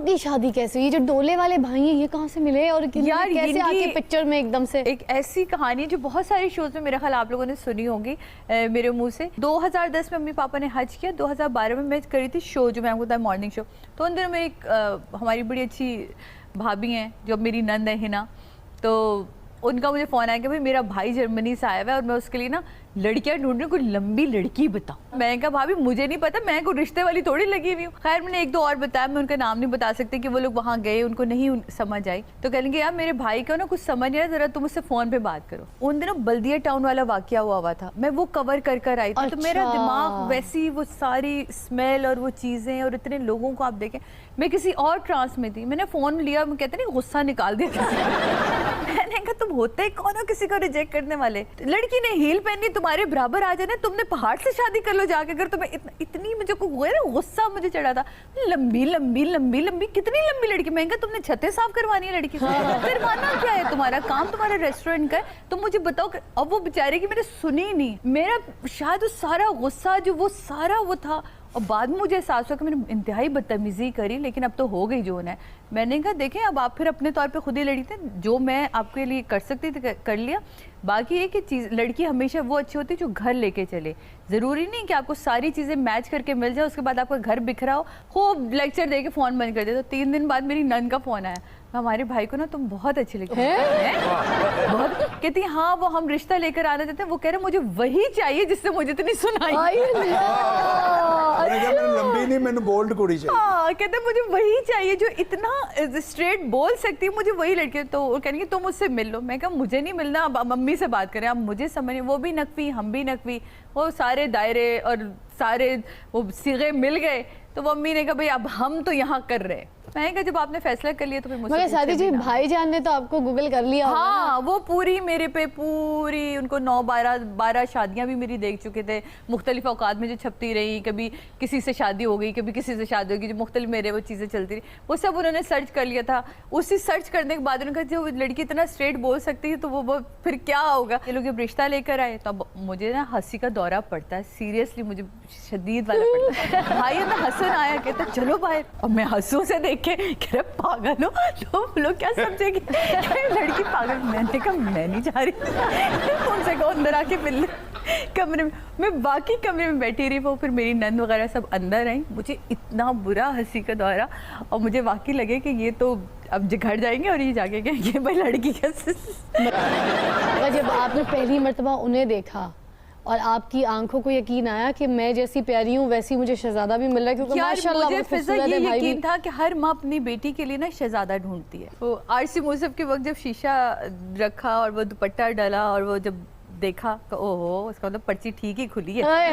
इनकी शादी कैसे हुई? ये जो डोले वाले भाई हैं ये कहाँ से मिले और यार कैसे आके पिक्चर में एकदम से? एक ऐसी कहानी जो बहुत सारे शोज में मेरे ख्याल आप लोगों ने सुनी होगी मेरे मुंह से। 2010 में मम्मी पापा ने हज किया, 2012 में मैं करी थी शो जो मैं आपको बताया मॉर्निंग शो। तो उन दिनों में एक हमारी बड़ी अच्छी भाभी हैं जो मेरी नंद है हिना, तो उनका मुझे फ़ोन आया कि भाई मेरा भाई जर्मनी से आया हुआ है और मैं उसके लिए ना लड़कियां ढूंढ रही हूँ, कोई लंबी लड़की बताओ। मैं कहा भाभी मुझे नहीं पता, मैं कोई रिश्ते वाली थोड़ी लगी हुई हूँ। खैर मैंने एक दो और बताया, मैं उनका नाम नहीं बता सकती कि वो लोग वहाँ गए उनको नहीं समझ आई। तो कहेंगे यार मेरे भाई को ना कुछ समझ नहीं आया, जरा तुम उससे फ़ोन पे बात करो। उन दिनों बल्दिया टाउन वाला वाकया हुआ था, मैं वो कवर कर आई थी। तो मेरा दिमाग वैसी वो सारी स्मेल और वो चीज़ें और इतने लोगों को आप देखें, मैं किसी और ट्रांस में थी। मैंने फ़ोन लिया, मैं कहते नहीं गुस्सा निकाल दिया। मैंने कहा तुम होते ही कौन हो किसी को रिजेक्ट करने वाले? लड़की ने हील पहनी तुम्हारे बराबर आ जाना, तुमने पहाड़ से शादी कर लो जाके। अगर तुम्हें इतनी मुझे को गुस्सा मुझे चढ़ा था। लंबी लंबी लंबी लंबी कितनी लंबी लड़की? मैं कहा तुमने छतें साफ करवानी है लड़की से? करवाना क्या है तुम्हारा काम? तुम्हारा रेस्टोरेंट का है, तुम मुझे बताओ। अब वो बेचारे की मैंने सुनी नहीं, मेरा शायद वो सारा गुस्सा जो वो सारा वो था। और बाद में मुझे एहसास हुआ कि मैंने इंतहाई बदतमीजी करी, लेकिन अब तो हो गई जो है। मैंने कहा देखें अब आप फिर अपने तौर पे खुद ही लड़ी थे, जो मैं आपके लिए कर सकती थी कर लिया। बाकी ये कि चीज़ लड़की हमेशा वो अच्छी होती है जो घर लेके चले। ज़रूरी नहीं कि आपको सारी चीज़ें मैच करके मिल जाए, उसके बाद आपका घर बिखरा हो, खूब लेक्चर दे के फ़ोन बंद कर दे। तो 3 दिन बाद मेरी नंद का फ़ोन आया, हमारे भाई को ना तुम बहुत अच्छी लगती है। बहुत कहती है हाँ वो हम रिश्ता लेकर आना चाहते हैं। वो कह रहे मुझे वही चाहिए जिससे मुझे इतनी सुनाई। लंबी नहीं मैंने बोल्ड कुड़ी चाहिए। हाँ कहते मुझे वही चाहिए जो इतना स्ट्रेट बोल सकती है, मुझे वही लड़की। तो वो कहेंगे तुम उससे मिल लो। मैं कहा मुझे नहीं मिलना, अब मम्मी से बात करें, अब मुझे समझ। वो भी नकवी हम भी नकवी, वो सारे दायरे और सारे वो सिगे मिल गए। तो मम्मी ने कहा भाई अब हम तो यहाँ कर रहे हैं। मैं कहा जब आपने फैसला कर लिया तो फिर मुझसे शादी जी भाईजान ने तो आपको गूगल कर लिया। हाँ वो पूरी मेरे पे पूरी उनको 9-12 शादियां भी मेरी देख चुके थे मुख्तलिफ औकात में जो छपती रही। कभी किसी से शादी हो गई, कभी किसी से शादी होगी, जो मुख्तलिफ मेरे वो चीज़ें चलती रही, वो सब उन्होंने सर्च कर लिया था। उसी सर्च करने के बाद उन्होंने कहा जो लड़की इतना स्ट्रेट बोल सकती है तो वो फिर क्या होगा। ये लोग जब रिश्ता लेकर आए तो अब मुझे ना हंसी का दौरा पड़ता है, सीरियसली मुझे शदीद वाला पड़ता है। भाई मैं हंसन आया कहता चलो भाई, और मैं हंसू से देख के कह रहे पागल हो तो लोग क्या समझेंगे लड़की पागल। मैंने कहा मैं नहीं जा रही, उनसे कहो अंदर आके मिल ले कमरे में। मैं बाकी कमरे में बैठी रही, वो फिर मेरी नंद वगैरह सब अंदर आई। मुझे इतना बुरा हंसी का दौरा, और मुझे वाकई लगे कि ये तो अब घर जाएंगे और ये जाके कहेंगे भाई लड़की कैसे। जब आपने पहली मर्तबा उन्हें देखा और आपकी आंखों को यकीन आया कि मैं जैसी प्यारी हूँ वैसी मुझे शहजादा भी मिल रहा है, क्योंकि माशाल्लाह मुझे फिजा ये यकीन था कि हर माँ अपनी बेटी के लिए ना शहजादा ढूंढती है। वो आरसी मूसफ के वक्त जब शीशा रखा और वो दुपट्टा डाला और वो जब देखा तो ओहो उसका मतलब पर्ची ठीक ही खुली है।